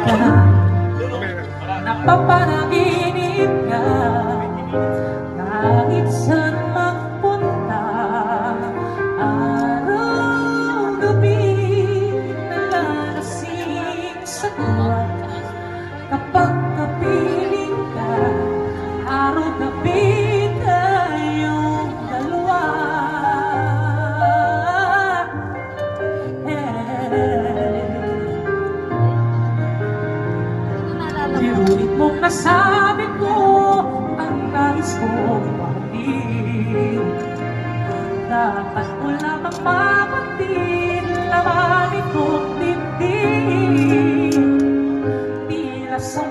ka, napapanaginip ka, kahit saan magpunta, araw-gabi nalalasing sa tuwa. Kapag kapiling ka, araw-gabi tayong dalawa. Inulit mong nasabi ko ang nais kong mahalin. Dapat mo lamang mapatid, labanin kong dibdib. Tila sa